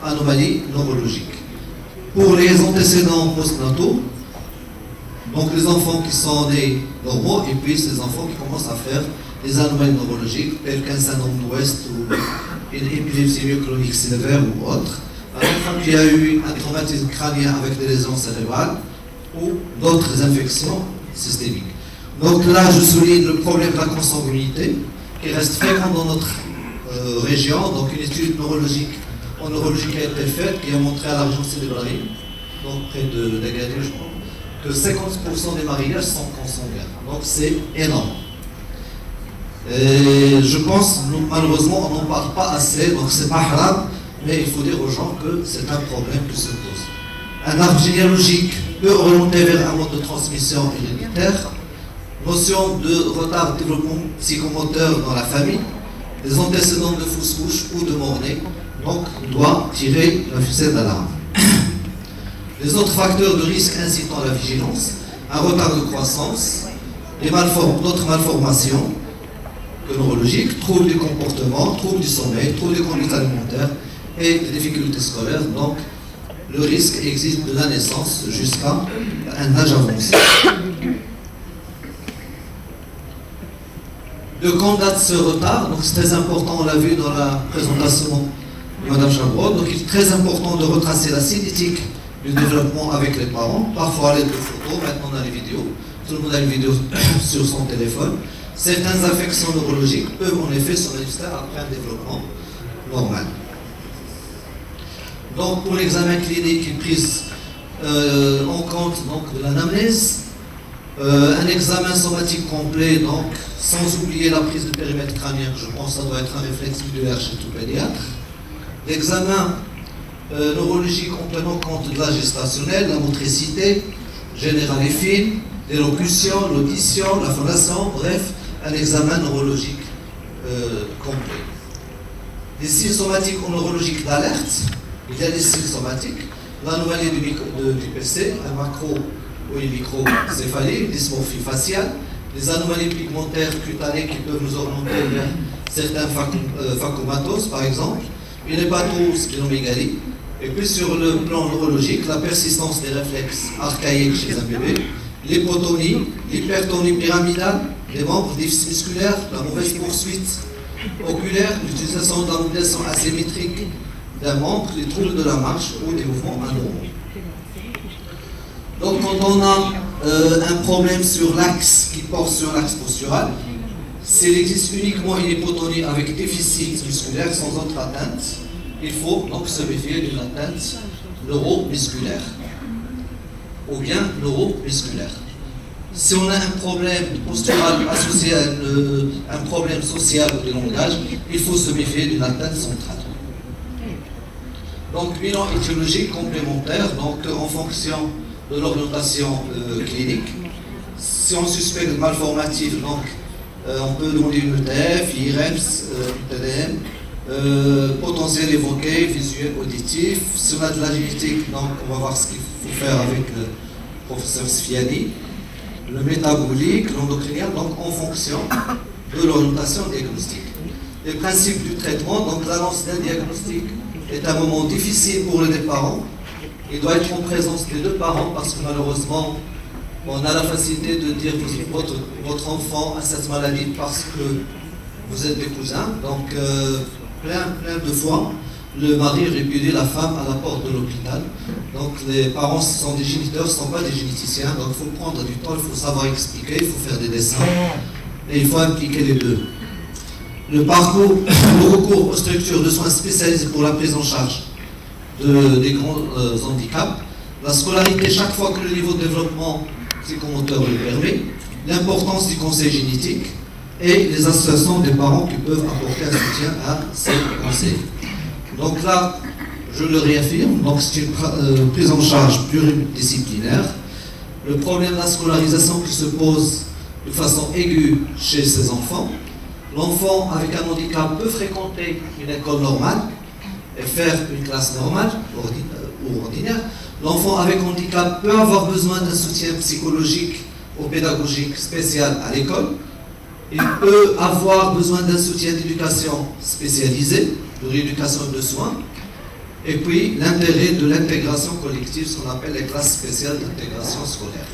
anomalies neurologiques. Pour les antécédents postnataux, donc les enfants qui sont nés normaux et puis ces enfants qui commencent à faire des anomalies neurologiques telles qu'un syndrome d'Ouest ou une épilepsie myoclonique sévère ou autre, un enfant qui a eu un traumatisme crânien avec des lésions cérébrales ou d'autres infections systémiques. Donc là, je souligne le problème de la consanguinité qui reste fréquent dans notre région. Donc une étude neurologique en neurologie qui a été faite, qui a montré à la région cérébrale, donc près d'Agadir, je crois, que 50% des mariages sont consanguins. Donc c'est énorme. Et je pense, malheureusement, on n'en parle pas assez, donc c'est pas grave, mais il faut dire aux gens que c'est un problème qui se pose. Un arbre généalogique peut orienter vers un mode de transmission héréditaire, notion de retard de développement psychomoteur dans la famille, des antécédents de fausse couche ou de mort-née, donc on doit tirer la ficelle d'alarme. Les autres facteurs de risque incitant à la vigilance, un retard de croissance, d'autres malformations neurologiques, troubles du comportement, troubles du sommeil, troubles de conduite alimentaire et des difficultés scolaires. Donc le risque existe de la naissance jusqu'à un âge avancé. De quand date ce retard? Donc c'est très important, on l'a vu dans la présentation de Mme Chabot. Donc il est très important de retracer la cinétique du développement avec les parents, parfois à l'aide de photos, maintenant on a les vidéos, tout le monde a une vidéo sur son téléphone. Certaines affections neurologiques peuvent en effet se manifester après un développement normal. Donc pour l'examen clinique, il prise en compte donc, de l'anamnèse, un examen somatique complet, donc sans oublier la prise de périmètre crânien, je pense que ça doit être un réflexe visuel chez tout pédiatre. L'examen neurologique en tenant compte de la gestationnelle, la motricité générale et fine, l'élocution, l'audition, la phonation, bref, un examen neurologique complet. Des signes somatiques ou neurologiques d'alerte, il y a des signes somatiques, l'anomalie du PC, un macro ou une microcéphalie, une dysmorphie faciale, les anomalies pigmentaires cutanées qui peuvent nous orienter vers certains phacomatoses par exemple, une hépatosplénomégalie, et puis sur le plan neurologique, la persistance des réflexes archaïques chez un bébé, l'hypotonie, l'hypertonie pyramidale, les membres déficits musculaires, la mauvaise poursuite oculaire, l'utilisation de la modulation asymétrique d'un membre, les troubles de la marche ou des mouvements anormaux. Donc quand on a un problème sur l'axe qui porte sur l'axe postural, s'il existe uniquement une hypotonie avec déficit musculaire sans autre atteinte, il faut donc se méfier d'une atteinte neuromusculaire ou bien neuromusculaire. Si on a un problème postural associé à un problème social ou de langage, il faut se méfier d'une atteinte centrale. Donc bilan étiologique complémentaire, donc en fonction de l'orientation clinique. Si on suspecte malformatif, donc on peut demander une ETF, IREPS, TDM, potentiel évoqué, visuel, auditif. Si on a de la génétique, donc on va voir ce qu'il faut faire avec le professeur Sfiani. Le métabolique, l'endocrinien, donc en fonction de l'orientation diagnostique. Les principes du traitement, donc l'annonce d'un diagnostic est un moment difficile pour les parents. Il doit être en présence des deux parents parce que malheureusement, on a la facilité de dire que votre enfant a cette maladie parce que vous êtes des cousins. Donc, plein de fois, le mari répudie la femme à la porte de l'hôpital. Donc, les parents sont des géniteurs, ce ne sont pas des généticiens. Donc, il faut prendre du temps, il faut savoir expliquer, il faut faire des dessins et il faut impliquer les deux. Le recours aux structures de soins spécialisées pour la prise en charge des grands handicaps, la scolarité chaque fois que le niveau de développement psychomoteur le permet, l'importance du conseil génétique et les associations des parents qui peuvent apporter un soutien à ces conseils. Donc là, je le réaffirme, donc c'est une prise en charge pluridisciplinaire. Le problème de la scolarisation qui se pose de façon aiguë chez ces enfants. L'enfant avec un handicap peut fréquenter une école normale et faire une classe normale ou ordinaire. L'enfant avec handicap peut avoir besoin d'un soutien psychologique ou pédagogique spécial à l'école. Il peut avoir besoin d'un soutien d'éducation spécialisée, de rééducation et de soins. Et puis l'intérêt de l'intégration collective, ce qu'on appelle les classes spéciales d'intégration scolaire.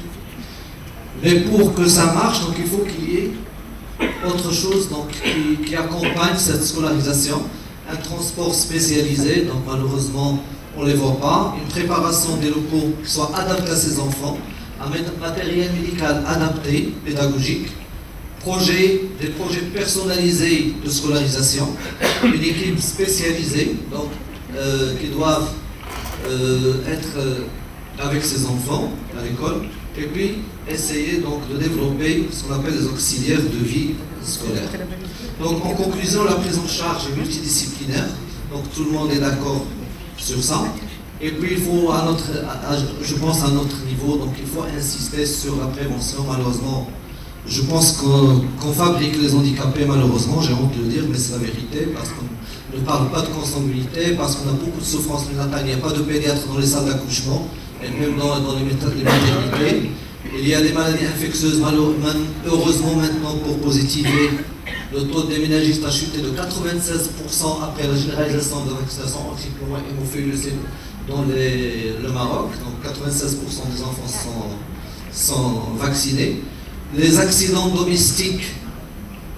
Mais pour que ça marche, donc il faut qu'il y ait autre chose donc, qui accompagne cette scolarisation, un transport spécialisé, donc malheureusement on ne les voit pas, une préparation des locaux qui soit adaptés à ces enfants, un matériel médical adapté, pédagogique, des projets personnalisés de scolarisation, une équipe spécialisée donc, qui doivent être avec ces enfants à l'école, et puis essayer donc de développer ce qu'on appelle les auxiliaires de vie scolaire. Donc en conclusion, la prise en charge est multidisciplinaire, donc tout le monde est d'accord sur ça. Et puis il faut, je pense à notre niveau, donc il faut insister sur la prévention. Malheureusement, je pense qu'on fabrique les handicapés, malheureusement, j'ai honte de le dire, mais c'est la vérité, parce qu'on ne parle pas de consanguinité, parce qu'on a beaucoup de souffrances néonatales, il n'y a pas de pédiatre dans les salles d'accouchement, et même dans les maternités. Il y a des maladies infectieuses, heureusement maintenant pour positiver, le taux de méningites a chuté de 96% après la généralisation de la vaccination anti-pneumo et hémophilie dans le Maroc. Donc 96% des enfants sont vaccinés. Les accidents domestiques,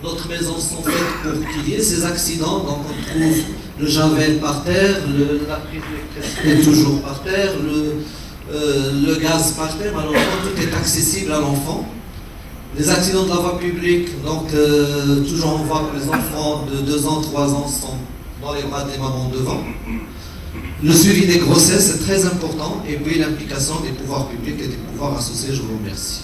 notre maison sont faites pour qu'il y ait ces accidents. Donc on trouve le javel par terre, la prise d'électricité est toujours par terre, le gaz par terre. Malheureusement, tout est accessible à l'enfant. Les accidents de la voie publique, donc toujours on voit que les enfants de 2 ans, 3 ans sont dans les bras des mamans devant. Le suivi des grossesses est très important, et puis l'implication des pouvoirs publics et des pouvoirs associés. Je vous remercie.